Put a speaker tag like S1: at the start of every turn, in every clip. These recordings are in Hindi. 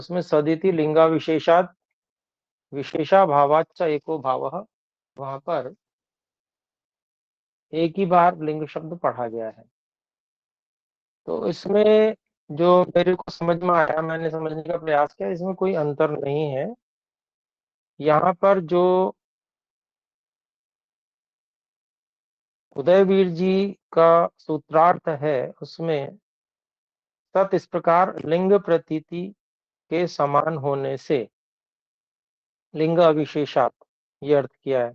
S1: उसमें सदिति लिंगा विशेषात विशेषाभावाच्च एको भावः, वहां पर एक ही बार लिंग शब्द पढ़ा गया है। तो इसमें जो मेरे को समझ में आया, मैंने समझने का प्रयास किया, इसमें कोई अंतर नहीं है। यहाँ पर जो उदयवीर जी का सूत्रार्थ है उसमें सत इस प्रकार लिंग प्रतीति के समान होने से लिंग अविशेषात, ये अर्थ किया है।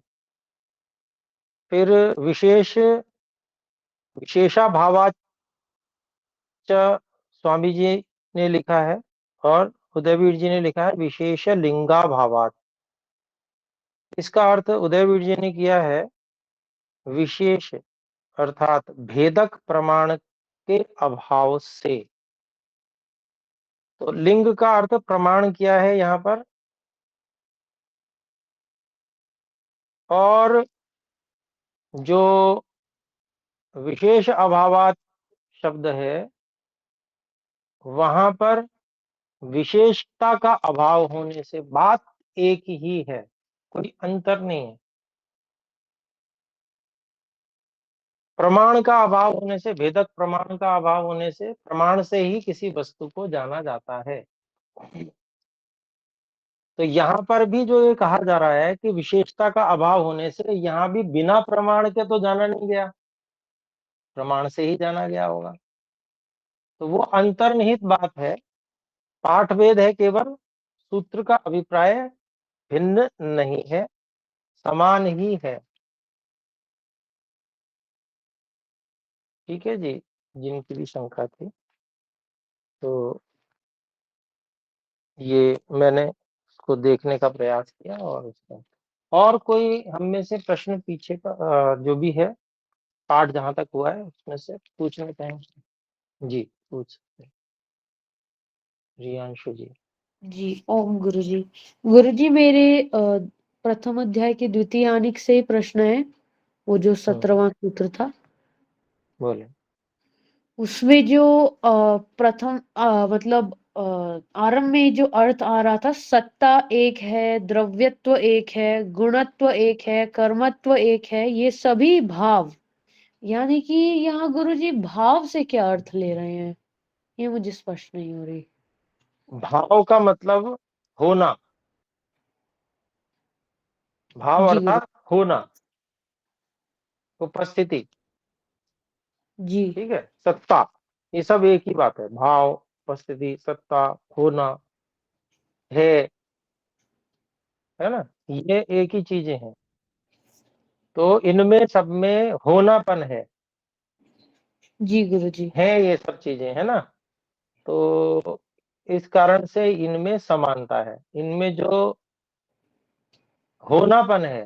S1: फिर विशेषाभावाच स्वामी जी ने लिखा है और उदयवीर जी ने लिखा है विशेष लिंगाभावात। इसका अर्थ उदयवीर जी ने किया है विशेष अर्थात भेदक प्रमाण के अभाव से। तो लिंग का अर्थ प्रमाण किया है यहाँ पर, और जो विशेष अभावात शब्द है वहां पर विशेषता का अभाव होने से बात एक ही है, कोई अंतर नहीं है। प्रमाण का अभाव होने से, भेदक प्रमाण का अभाव होने से, प्रमाण से ही किसी वस्तु को जाना जाता है। तो यहाँ पर भी जो ये कहा जा रहा है कि विशेषता का अभाव होने से, यहाँ भी बिना प्रमाण के तो जाना नहीं गया, प्रमाण से ही जाना गया होगा। तो वो अंतर्निहित बात है, पाठभेद है केवल, सूत्र का अभिप्राय भिन्न नहीं है, समान ही है। ठीक है जी, जिनकी भी शंका थी। तो ये मैंने उसको देखने का प्रयास किया, और उसका और कोई हम में से प्रश्न पीछे का जो भी है पाठ जहां तक हुआ है उसमें से पूछना चाहें जी, पूछ सकते हैं। रियांशु जी।
S2: जी ओम गुरुजी। गुरुजी मेरे प्रथम अध्याय के द्वितीय आनिक से प्रश्न है, वो जो 17वां सूत्र था
S1: बोले।
S2: उसमें जो प्रथम मतलब आरंभ में जो अर्थ आ रहा था, सत्ता एक है, द्रव्यत्व एक है, गुणत्व एक है, कर्मत्व एक है, ये सभी भाव, यानी कि यहाँ गुरुजी भाव से क्या अर्थ ले रहे हैं, ये मुझे स्पष्ट नहीं हो रही।
S1: भाव का मतलब होना, भाव
S2: जी गुरु
S1: अर्थात होना, उपस्थिति।
S2: जी।
S1: ठीक है, सत्ता, ये सब एक ही बात है। भाव, उपस्थिति, सत्ता, होना, है ना, ये एक ही चीजें हैं। तो इनमें सब में होनापन
S2: जी गुरुजी।
S1: है ये सब चीजें, है ना। तो इस कारण से इनमें समानता है, इनमें जो होनापन है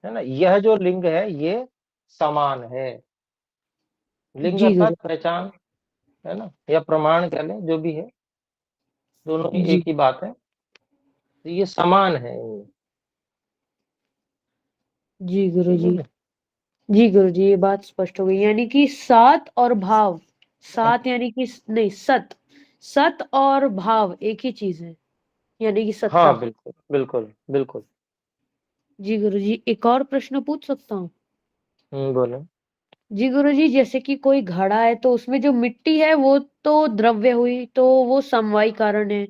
S1: ना, यह जो लिंग है ये समान है। लिंग
S2: जी
S1: अर्थात
S2: गुरु
S1: पहचान, है ना, या प्रमाण कह लें, जो भी है, दोनों ही
S2: जी।
S1: एक ही बात है। तो ये समान है इनमें।
S2: जी
S1: ठीक है
S2: गुरुजी।
S1: जी।
S2: जी गुरुजी, ये बात स्पष्ट हो गई, यानी कि सात और भाव, सात यानी कि नहीं सत, सत और भाव एक ही चीज है, यानी कि सत्ता।
S1: हाँ बिल्कुल बिल्कुल बिल्कुल।
S2: जी गुरुजी, एक और प्रश्न पूछ सकता हूँ?
S1: बोले।
S2: जी गुरुजी, जैसे कि कोई घड़ा है तो उसमें जो मिट्टी है वो तो द्रव्य हुई, तो वो समवायी कारण है,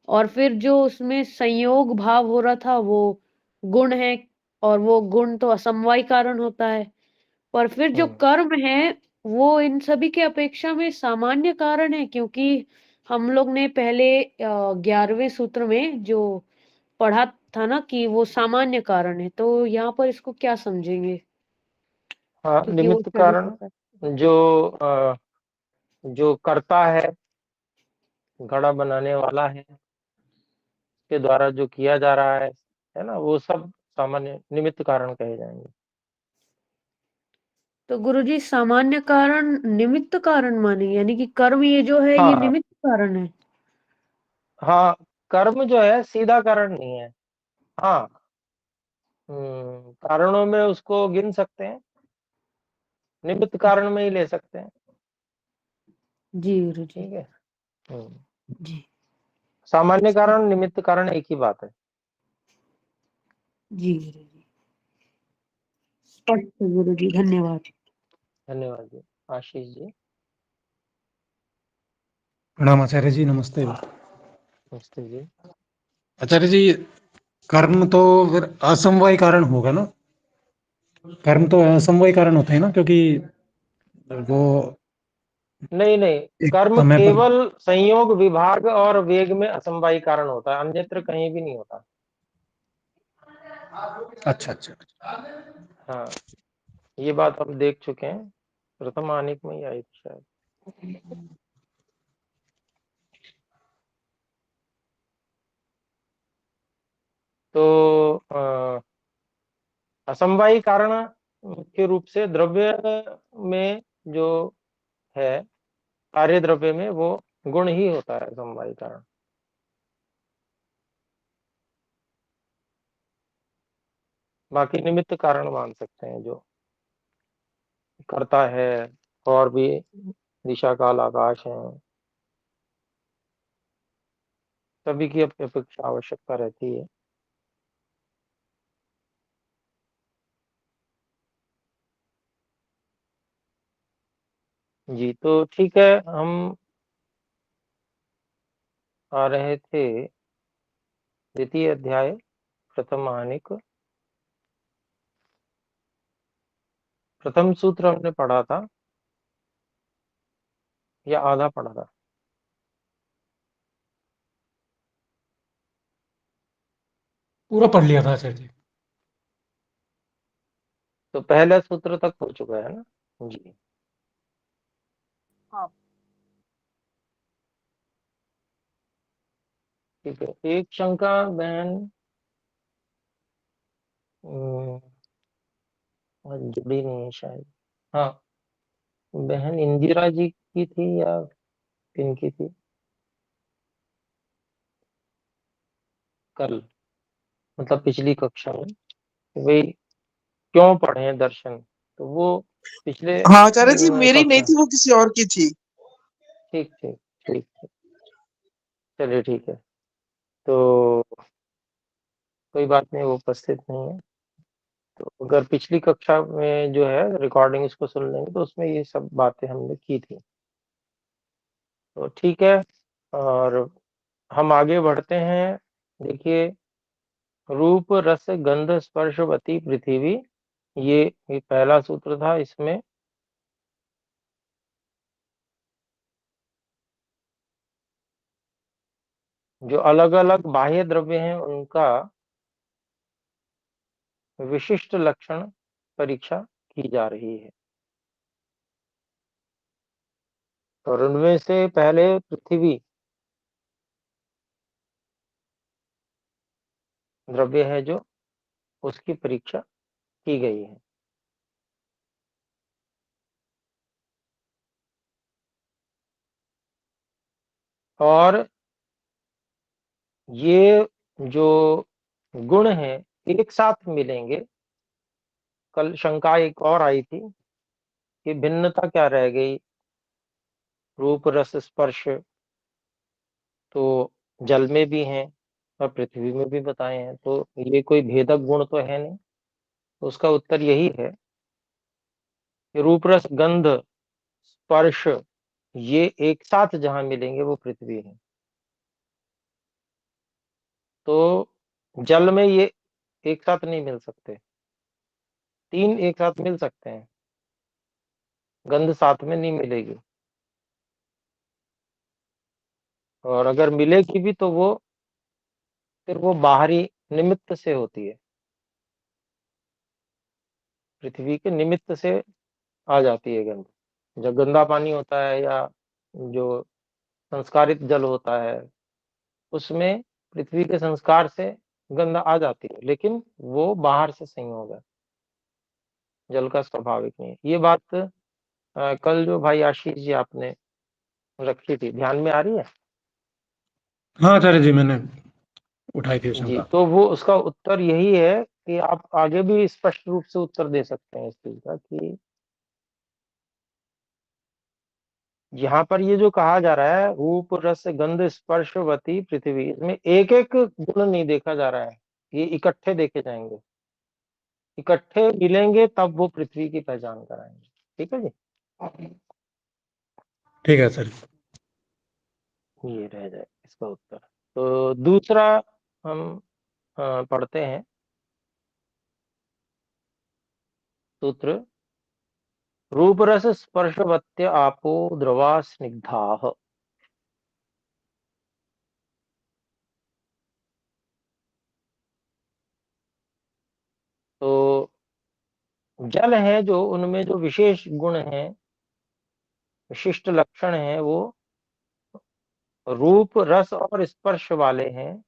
S2: और फिर जो उसमें संयोग भाव हो रहा था वो गुण है, और वो गुण तो असमवायी कारण होता है, पर फिर जो
S1: हम्म
S2: कर्म है वो इन सभी के अपेक्षा में सामान्य कारण है, क्योंकि हम लोग ने पहले 11वें सूत्र में जो पढ़ा था ना कि वो सामान्य कारण है, तो यहाँ पर इसको क्या समझेंगे,
S1: हाँ,
S2: क्योंकि वो
S1: निमित्त
S2: क्षणिक
S1: कारण,
S2: होता है।
S1: जो जो करता है, घड़ा बनाने वाला है, के द्वारा जो किया जा रहा है ना, वो सब सामान्य निमित्त कारण कहे जाएंगे।
S2: तो गुरुजी सामान्य कारण निमित्त कारण माने, यानी कि कर्म ये जो है ये
S1: हाँ
S2: निमित्त कारण है।
S1: हाँ, कर्म जो है सीधा कारण नहीं है। हाँ, कारणों में उसको गिन सकते हैं, निमित्त कारण में ही ले सकते हैं।
S2: जी गुरुजी।
S1: ठीक है। हम्म
S2: जी।
S1: सामान्य कारण, निमित्त कारण एक ही बात है।
S2: जी गुरु जी। स्पष्ट गुरु जी, धन्यवाद।
S1: धन्यवाद जी। आशीष जी।
S3: प्रणाम आचार्य जी, नमस्ते।
S1: नमस्ते जी।
S3: आचार्य जी, कर्म तो फिर असमवाय कारण होगा ना? कर्म तो असमवाय कारण होते हैं ना, क्योंकि वो
S1: नहीं नहीं,
S3: एक
S1: कर्म
S3: समय पर।
S1: केवल संयोग, विभाग और वेग में असमवायी कारण होता है, अन्यत्र कहीं भी नहीं होता।
S3: अच्छा अच्छा।
S1: हाँ, ये बात हम देख चुके हैं, प्रथम आनिक में ही आई थी शायद। तो असमवायी कारण मुख्य रूप से द्रव्य में जो है, कार्य द्रव्य में वो गुण ही होता है असमवायी कारण। बाकी निमित्त कारण मान सकते हैं, जो करता है, और भी दिशा काल आकाश है, सभी की अपनी अपेक्षा आवश्यकता रहती है। जी, तो ठीक है, हम आ रहे थे द्वितीय अध्याय, प्रथम आनिक। प्रथम सूत्र हमने पढ़ा था, या आधा पढ़ा था?
S3: पूरा पढ़ लिया था आचार्य जी।
S1: तो पहला सूत्र तक हो चुका है ना? जी।
S2: हाँ।
S1: ठीक है, एक शंका बहन आज जुड़ी नहीं है शायद। हाँ, बहन इंदिरा जी की थी या किनकी थी? कल, मतलब पिछली कक्षा में, वही क्यों पढ़े दर्शन, तो वो पिछले
S4: हाँ आचार्य जी, मेरी नहीं
S1: कक्षा।
S4: थी, वो किसी और की थी।
S1: ठीक ठीक ठीक ठीक। चलिए ठीक है, तो कोई बात नहीं, वो उपस्थित नहीं है। तो अगर पिछली कक्षा में जो है रिकॉर्डिंग इसको सुन लेंगे, तो उसमें ये सब बातें हमने की थी। तो ठीक है, और हम आगे बढ़ते हैं। देखिए, रूप रस गंध स्पर्शवती पृथ्वी, ये पहला सूत्र था। इसमें जो अलग अलग बाह्य द्रव्य हैं, उनका विशिष्ट लक्षण परीक्षा की जा रही है। और उनमें से पहले पृथ्वी द्रव्य है, जो उसकी परीक्षा की गई है। और ये जो गुण हैं एक साथ मिलेंगे। कल शंका एक और आई थी कि भिन्नता क्या रह गई, रूप रस स्पर्श तो जल में भी हैं और पृथ्वी में भी बताए हैं, तो ये कोई भेदक गुण तो है नहीं। तो उसका उत्तर यही है कि रूप रस गंध स्पर्श ये एक साथ जहां मिलेंगे वो पृथ्वी है। तो जल में ये एक साथ नहीं मिल सकते, तीन एक साथ मिल सकते हैं, गंध साथ में नहीं मिलेगी। और अगर मिलेगी भी तो वो फिर वो बाहरी निमित्त से होती है, पृथ्वी के निमित्त से आ जाती है गंध। जब गंदा पानी होता है या जो संस्कारित जल होता है, उसमें पृथ्वी के संस्कार से गंध आ जाती है, लेकिन वो बाहर से संयोग है, जल का स्वाभाविक नहीं है। ये बात कल जो भाई आशीष जी आपने रखी थी, ध्यान में आ रही है?
S3: हाँ आचार्य जी, मैंने उठाई थी
S1: जी,
S3: शंका।
S1: तो वो उसका उत्तर यही है कि आप आगे भी स्पष्ट रूप से उत्तर दे सकते हैं इस चीज का, कि यहाँ पर ये जो कहा जा रहा है रूप रस गंध स्पर्शवती पृथ्वी, इसमें एक एक गुण नहीं देखा जा रहा है, ये इकट्ठे देखे जाएंगे, इकट्ठे मिलेंगे तब वो पृथ्वी की पहचान कराएंगे। ठीक है जी,
S3: ठीक है सर।
S1: ये रह जाए इसका उत्तर। तो दूसरा हम पढ़ते हैं सूत्र, रूप रस स्पर्शवत्य आपो द्रवा स्निग्धाः। तो जल है जो, उनमें जो विशेष गुण है, विशिष्ट लक्षण है, वो रूप रस और स्पर्श वाले हैं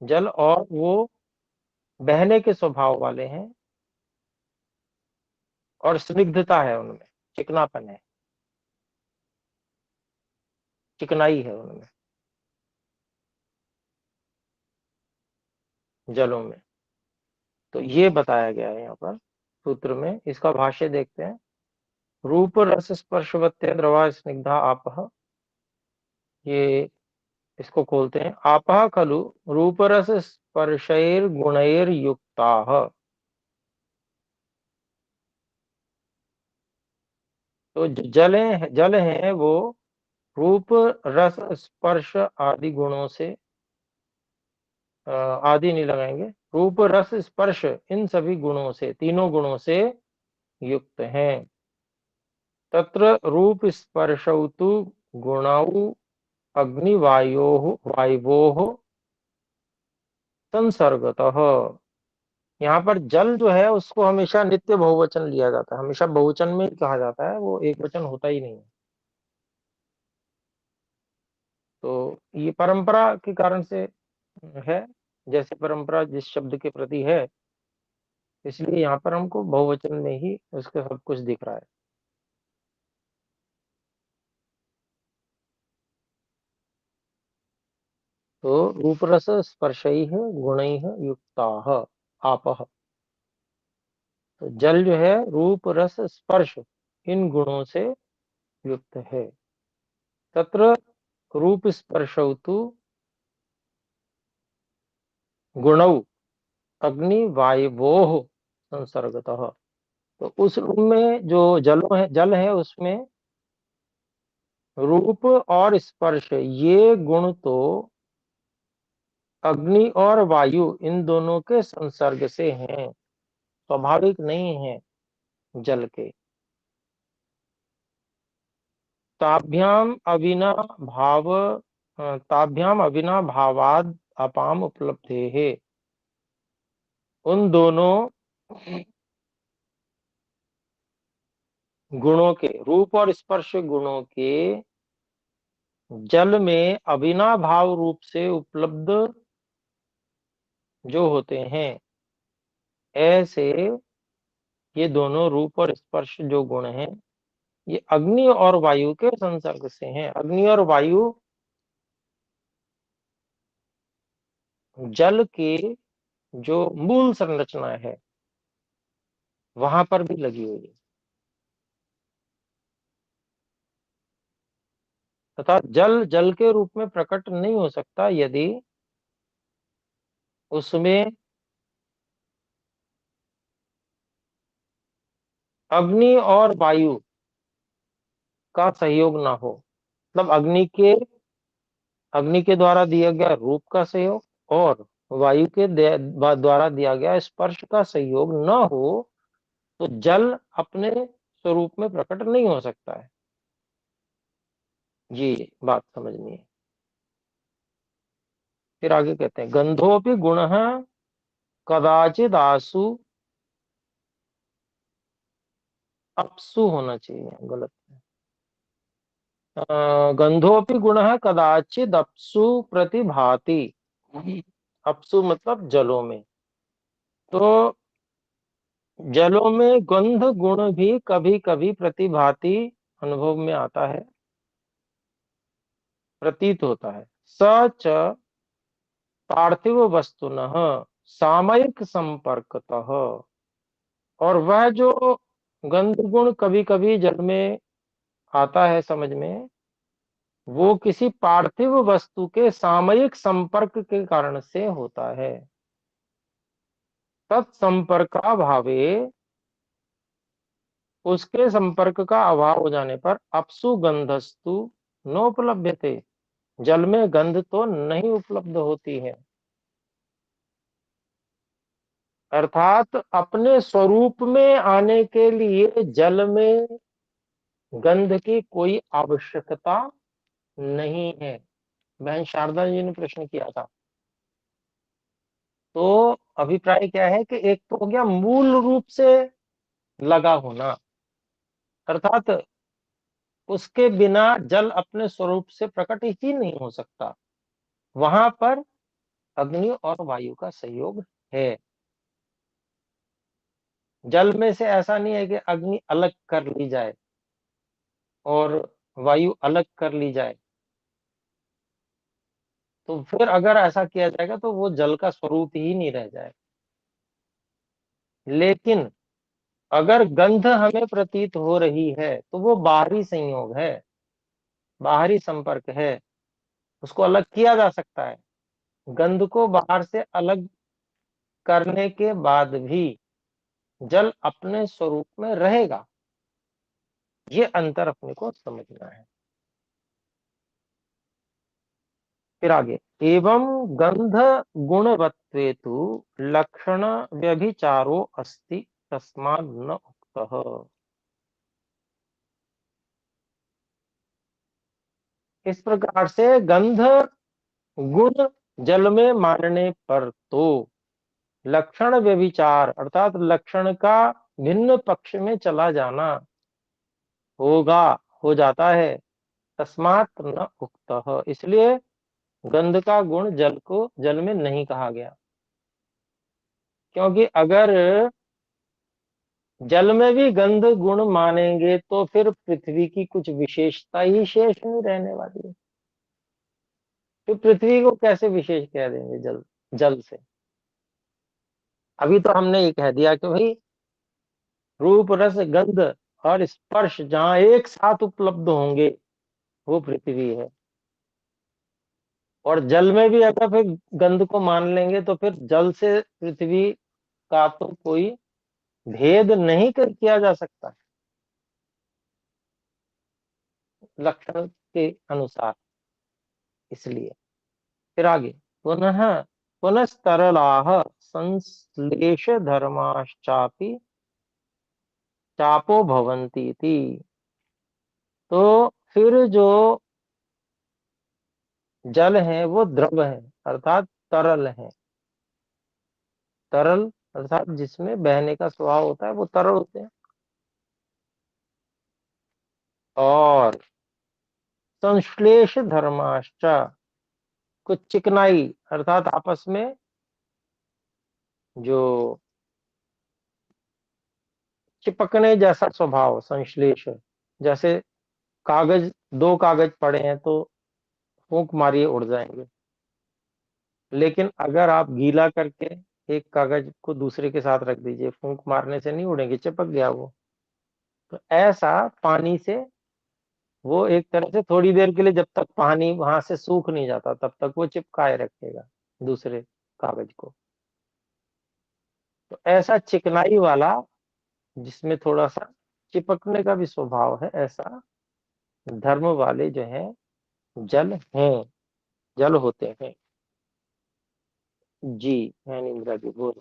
S1: जल, और वो बहने के स्वभाव वाले हैं, और स्निग्धता है उनमें, चिकनापन है, चिकनाई है उनमें, जलों में। तो ये बताया गया है यहाँ पर सूत्र में। इसका भाष्य देखते हैं, रूप रस स्पर्शवत्य द्रवा स्निग्धा आपः, ये इसको खोलते हैं, आपः खलु रूप रस स्पर्शैर गुणैर युक्ताः। तो जल है वो रूप रस स्पर्श आदि गुणों से, आदि नहीं लगाएंगे, रूप रस स्पर्श इन सभी गुणों से, तीनों गुणों से युक्त हैं। तत्र रूप स्पर्शौ तु गुणौ अग्निवायोः वायवोः संसर्गतः। यहाँ पर जल जो है उसको हमेशा नित्य बहुवचन लिया जाता है, हमेशा बहुवचन में कहा जाता है, वो एक वचन होता ही नहीं है। तो ये परंपरा के कारण से है, जैसे परंपरा जिस शब्द के प्रति है, इसलिए यहाँ पर हमको बहुवचन में ही उसका सब कुछ दिख रहा है। तो रूपरस स्पर्शैः गुणैः युक्ताः आपः। तो जल जो है रूप रस स्पर्श इन गुणों से युक्त है। तत्र रूप स्पर्शौ तु गुणौ अग्नि वायवोः संसर्गतः। तो उस में जो जल है उसमें रूप और स्पर्श ये गुण तो अग्नि और वायु इन दोनों के संसर्ग से हैं, स्वाभाविक नहीं है जल के। ताभ्याम अविना भाव ताभ्याम अविना भावाद अपाम उपलब्धे है। उन दोनों गुणों के, रूप और स्पर्श गुणों के जल में अविनाभाव रूप से उपलब्ध जो होते हैं, ऐसे ये दोनों रूप और स्पर्श जो गुण हैं, ये अग्नि और वायु के संसर्ग से हैं। अग्नि और वायु जल के जो मूल संरचना है वहां पर भी लगी हुई है, तथा जल जल के रूप में प्रकट नहीं हो सकता यदि उसमें अग्नि और वायु का सहयोग ना हो। मतलब अग्नि के द्वारा दिया गया रूप का सहयोग और वायु के द्वारा दिया गया स्पर्श का सहयोग न हो, तो जल अपने स्वरूप में प्रकट नहीं हो सकता है। ये बात समझनी है। फिर आगे कहते हैं, गंधोपि गुणः कदाचिद आसु, अपसु होना चाहिए, गलत है। गंधोपि गुणः कदाचिद अपसु प्रतिभाति। अपसु मतलब जलों में। तो जलों में गंध गुण भी कभी कभी प्रतिभाति अनुभव में आता है, प्रतीत होता है। सच पार्थिव वस्तुनः सामयिक संपर्कतः। और वह जो गंध गुण कभी कभी जल में आता है समझ में, वो किसी पार्थिव वस्तु के सामयिक संपर्क के कारण से होता है। तत्संपर्काभावे, उसके संपर्क का अभाव हो जाने पर अपसु गंधस्तु नोपलभ्यते, जल में गंध तो नहीं उपलब्ध होती है। अर्थात अपने स्वरूप में आने के लिए जल में गंध की कोई आवश्यकता नहीं है। बहन शारदा जी ने प्रश्न किया था। तो अभिप्राय क्या है कि एक तो हो गया मूल रूप से लगा होना, अर्थात उसके बिना जल अपने स्वरूप से प्रकट ही नहीं हो सकता। वहां पर अग्नि और वायु का सहयोग है। जल में से ऐसा नहीं है कि अग्नि अलग कर ली जाए और वायु अलग कर ली जाए। तो फिर अगर ऐसा किया जाएगा तो वो जल का स्वरूप ही नहीं रह जाए। लेकिन अगर गंध हमें प्रतीत हो रही है तो वो बाहरी संयोग है, बाहरी संपर्क है, उसको अलग किया जा सकता है। गंध को बाहर से अलग करने के बाद भी जल अपने स्वरूप में रहेगा। ये अंतर अपने को समझना है। फिर आगे, एवं गंध गुणवत्वेतु लक्षण व्यभिचारो अस्ति तस्मात् न उक्तः। इस प्रकार से गंध गुण जल में मानने पर तो लक्षण व्यभिचार अर्थात लक्षण का भिन्न पक्ष में चला जाना होगा, हो जाता है। तस्मात् न उक्तः, इसलिए गंध का गुण जल में नहीं कहा गया। क्योंकि अगर जल में भी गंध गुण मानेंगे तो फिर पृथ्वी की कुछ विशेषता ही शेष नहीं रहने वाली है। फिर पृथ्वी को कैसे विशेष कह देंगे जल जल से। अभी तो हमने ये कह दिया कि भाई रूप रस गंध और स्पर्श जहां एक साथ उपलब्ध होंगे वो पृथ्वी है। और जल में भी अगर फिर गंध को मान लेंगे तो फिर जल से पृथ्वी का तो कोई भेद नहीं किया जा सकता लक्षण के अनुसार। इसलिए फिर आगे, पुनः पुनस्तरलाः संश्लेष धर्माश्चापि चापो भवन्ति इति। तो फिर जो जल है वो द्रव है, अर्थात तरल है। तरल अर्थात जिसमें बहने का स्वभाव होता है वो तरल होते हैं। और संश्लेष धर्माश्च, कुछ चिकनाई अर्थात आपस में जो चिपकने जैसा स्वभाव, संश्लेष। जैसे कागज, दो कागज पड़े हैं तो फूंक मारिए उड़ जाएंगे, लेकिन अगर आप गीला करके एक कागज को दूसरे के साथ रख दीजिए, फूंक मारने से नहीं उड़ेंगे, चिपक गया वो। तो ऐसा पानी से वो एक तरह से थोड़ी देर के लिए, जब तक पानी वहां से सूख नहीं जाता तब तक वो चिपकाए रखेगा दूसरे कागज को। तो ऐसा चिकनाई वाला जिसमें थोड़ा सा चिपकने का भी स्वभाव है, ऐसा धर्म वाले जो है जल हैं, जल होते हैं। जी है इंदिरा जी बोल।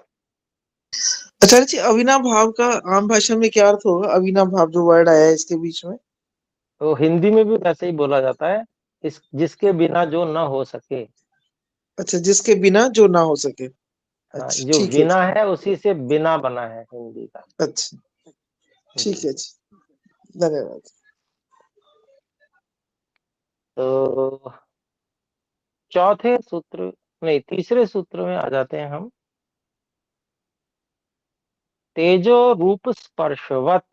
S4: आचार्य जी, अविनाभाव का आम भाषा में क्या अर्थ होगा? अविनाभाव जो वर्ड आया है इसके बीच में।
S1: तो हिंदी में भी वैसे ही बोला जाता है, इस जिसके बिना जो न हो सके।
S4: अच्छा, जिसके बिना जो ना हो सके।
S1: हाँ,
S4: अच्छा,
S1: जो
S4: ठीक है
S1: बिना
S4: जी।
S1: है उसी से बिना बना है हिंदी का।
S4: अच्छा, ठीक
S1: जी।
S4: है जी। धन्यवाद।
S1: तो चौथे सूत्र, नहीं तीसरे सूत्र में आ जाते हैं हम। तेजो रूप स्पर्शवत,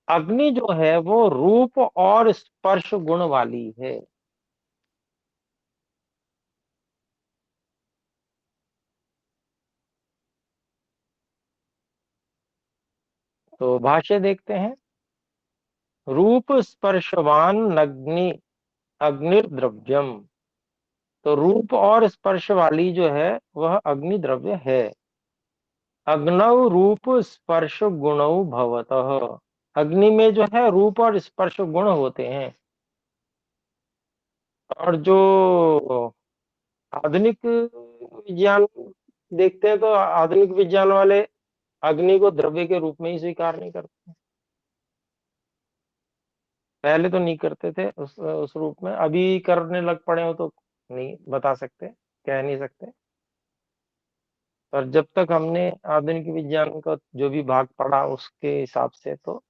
S1: अग्नि जो है वो रूप और स्पर्श गुण वाली है। तो भाष्य देखते हैं। रूप स्पर्शवान अग्निर्द्रव्यम। तो रूप और स्पर्श वाली जो है वह अग्नि द्रव्य है। अग्नौ रूप स्पर्श गुणौ भवतः। अग्नि में जो है रूप और स्पर्श गुण होते हैं। और जो आधुनिक विज्ञान देखते हैं तो आधुनिक विज्ञान वाले अग्नि को द्रव्य के रूप में ही स्वीकार नहीं करते। पहले तो नहीं करते थे उस रूप में, अभी करने लग पड़े हो तो नहीं बता सकते, कह नहीं सकते। पर जब तक हमने आधुनिक विज्ञान का जो भी भाग पढ़ा उसके हिसाब से तो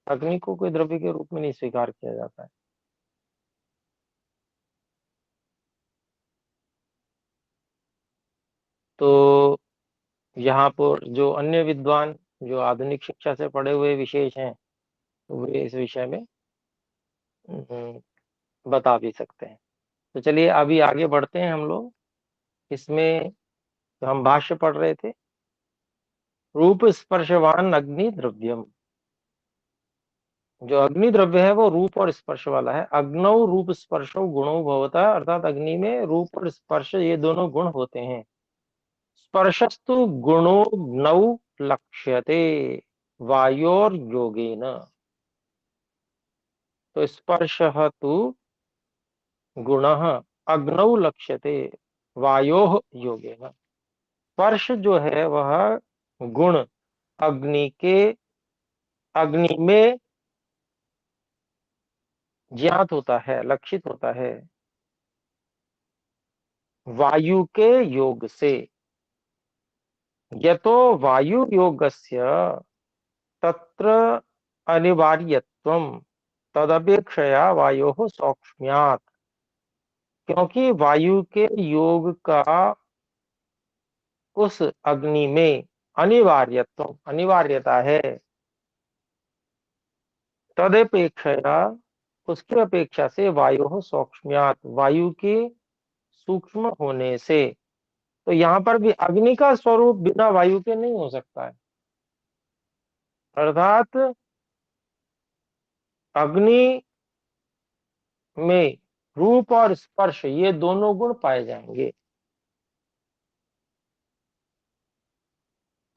S1: अग्नि को कोई द्रव्य के रूप में नहीं स्वीकार किया जाता है। तो यहाँ पर जो अन्य विद्वान जो आधुनिक शिक्षा से पढ़े हुए विशेष हैं तो वे इस विषय में बता भी सकते हैं। तो चलिए अभी आगे बढ़ते हैं हम लोग। इसमें तो हम भाष्य पढ़ रहे थे, रूप स्पर्शवान अग्नि द्रव्यम। जो अग्नि द्रव्य है वो रूप और स्पर्श वाला है। अग्नौ रूप स्पर्शो गुणो भवता, अर्थात अग्नि में रूप और स्पर्श ये दोनों गुण होते हैं। स्पर्शस्तु गुणो नौ लक्ष्यते वायोर योगेन। तो स्पर्श तु गुणः अग्नौ लक्ष्यते वायोः योगेन। स्पर्श जो है वह गुण अग्नि में ज्ञात होता है, लक्षित होता है वायु के योग से। यतो वायु योगस्य तत्र अनिवार्यत्वम तदपेक्षया वायोः सौक्ष्म्यात्। क्योंकि वायु के योग का उस अग्नि में अनिवार्यता है। तदपेक्षया उसकी अपेक्षा से वायु सौक्ष्म्यात्, वायु के सूक्ष्म होने से। तो यहाँ पर भी अग्नि का स्वरूप बिना वायु के नहीं हो सकता है। अर्थात अग्नि में रूप और स्पर्श ये दोनों गुण पाए जाएंगे।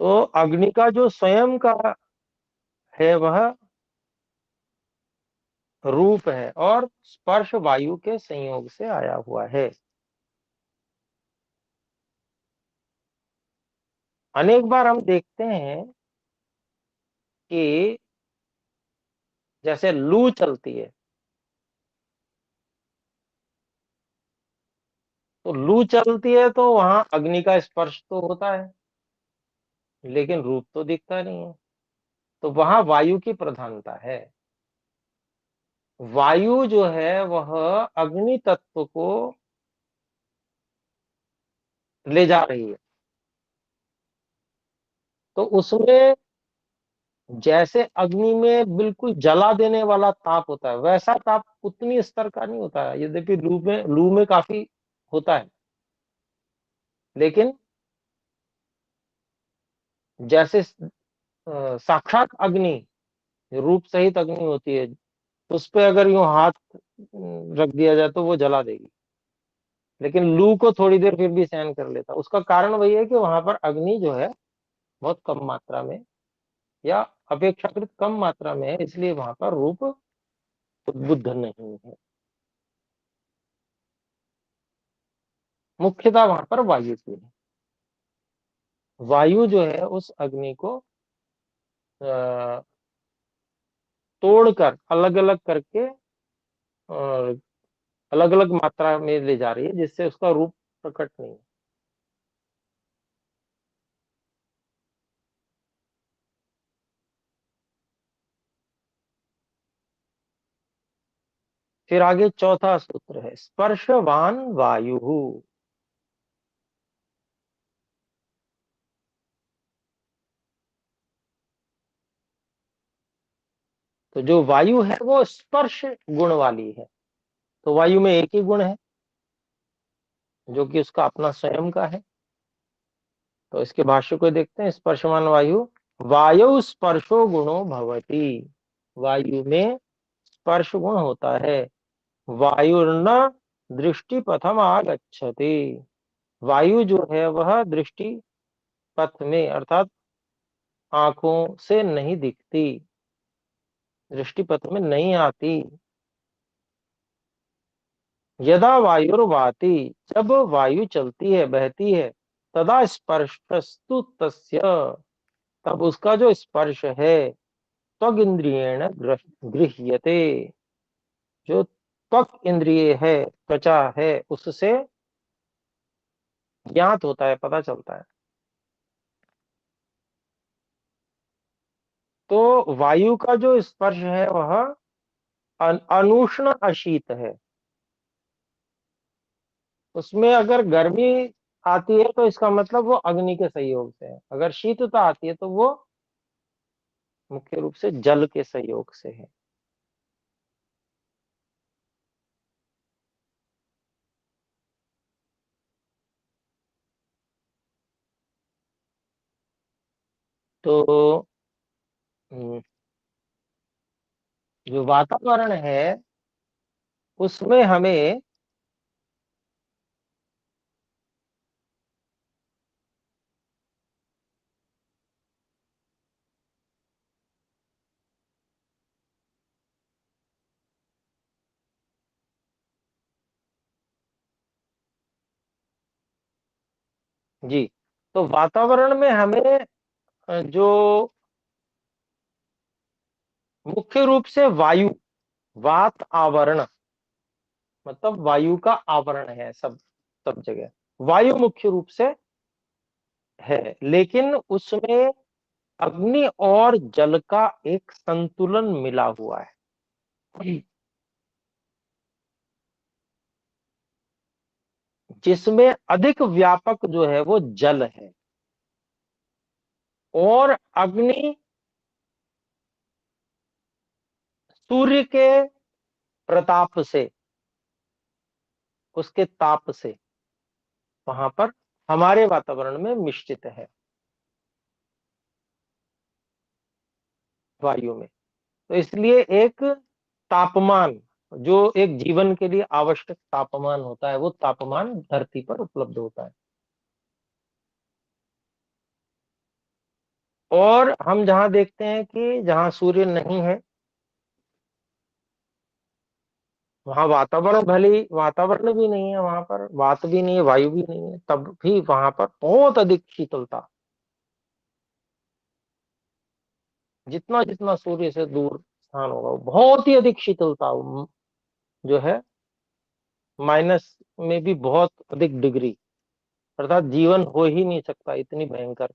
S1: तो अग्नि का जो स्वयं का है वह रूप है और स्पर्श वायु के संयोग से आया हुआ है। अनेक बार हम देखते हैं कि जैसे लू चलती है तो लू चलती है तो वहां अग्नि का स्पर्श तो होता है लेकिन रूप तो दिखता नहीं है। तो वहां वायु की प्रधानता है। वायु जो है वह अग्नि तत्व को ले जा रही है। तो उसमें जैसे अग्नि में बिल्कुल जला देने वाला ताप होता है वैसा ताप उतनी स्तर का नहीं होता है, यद्यपि लू में काफी होता है। लेकिन जैसे साक्षात अग्नि रूप सहित अग्नि होती है तो उस पे अगर यूं हाथ रख दिया जाए तो वो जला देगी। लेकिन लू को थोड़ी देर फिर भी सहन कर लेता। उसका कारण वही है कि वहां पर अग्नि जो है बहुत कम मात्रा में या अपेक्षाकृत कम मात्रा में है, इसलिए वहां पर रूप उद्बुद्ध नहीं है। मुख्यतः वहां पर वायु की है। वायु जो है उस अग्नि को तोड़कर अलग अलग करके और अलग अलग मात्रा में ले जा रही है जिससे उसका रूप प्रकट नहीं है। फिर आगे चौथा सूत्र है स्पर्शवान वायु। तो जो वायु है वो स्पर्श गुण वाली है। तो वायु में एक ही गुण है जो कि उसका अपना स्वयं का है। तो इसके भाष्य को देखते हैं। स्पर्शवान वायु वायु स्पर्शो गुणो भवति। वायु में स्पर्श गुण होता है। वायुर्न दृष्टि पथम आगच्छति, वायु जो है वह दृष्टि पथ में अर्थात आंखों से नहीं दिखती, दृष्टि पथ में नहीं आती। यदा वायुर्वाति, जब वायु चलती है बहती है, तदा स्पर्शस्तु तस्य, तब उसका जो स्पर्श है त्वग इंद्रियेण गृह्यते, जो त्वक इंद्रिय है त्वचा है उससे ज्ञात होता है, पता चलता है। तो वायु का जो स्पर्श है वह अनुष्ण अशीत है। उसमें अगर गर्मी आती है तो इसका मतलब वो अग्नि के सहयोग से है, अगर शीतता आती है तो वो मुख्य रूप से जल के सहयोग से है। तो जो वातावरण है उसमें हमें जी, तो वातावरण में हमें जो मुख्य रूप से वायु, वात आवरण मतलब वायु का आवरण है, सब जगह वायु मुख्य रूप से है, लेकिन उसमें अग्नि और जल का एक संतुलन मिला हुआ है, जिसमें अधिक व्यापक जो है वो जल है और अग्नि सूर्य के प्रताप से, उसके ताप से वहां पर हमारे वातावरण में मिश्रित है वायु में। तो इसलिए एक तापमान, जो एक जीवन के लिए आवश्यक तापमान होता है, वो तापमान धरती पर उपलब्ध होता है। और हम जहां देखते हैं कि जहां सूर्य नहीं है वहां वातावरण, भले वातावरण भी नहीं है, वहां पर वात भी नहीं है, वायु भी नहीं है, तब भी वहां पर बहुत अधिक शीतलता, जितना जितना सूर्य से दूर स्थान होगा बहुत ही अधिक शीतलता जो है, माइनस में भी बहुत अधिक डिग्री, अर्थात जीवन हो ही नहीं सकता, इतनी भयंकर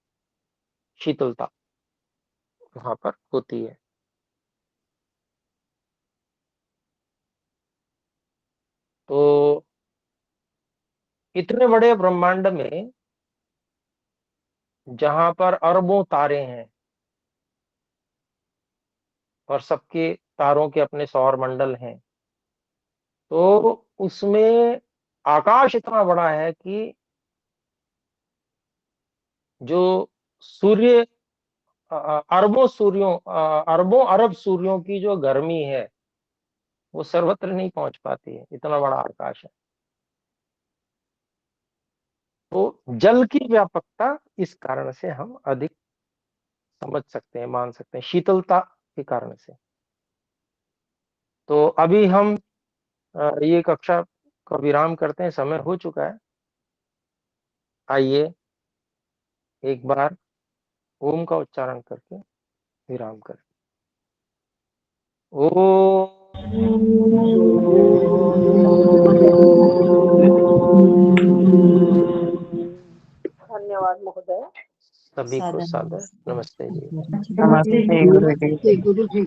S1: शीतलता वहां पर होती है। तो इतने बड़े ब्रह्मांड में जहां पर अरबों तारे हैं और सबके तारों के अपने सौर मंडल हैं, तो उसमें आकाश इतना बड़ा है कि जो सूर्य अरबों सूर्यों अरबों अरब सूर्यों की जो गर्मी है वो सर्वत्र नहीं पहुंच पाती है, इतना बड़ा आकाश है। तो जल की व्यापकता इस कारण से हम अधिक समझ सकते हैं, मान सकते हैं, शीतलता के कारण से। तो अभी हम ये कक्षा का विराम करते हैं, समय हो चुका है। आइए एक बार ओम का उच्चारण करके विराम करें।
S5: धन्यवाद महोदय।
S1: सभी को सादर नमस्ते जी।
S6: नमस्ते गुरु जी।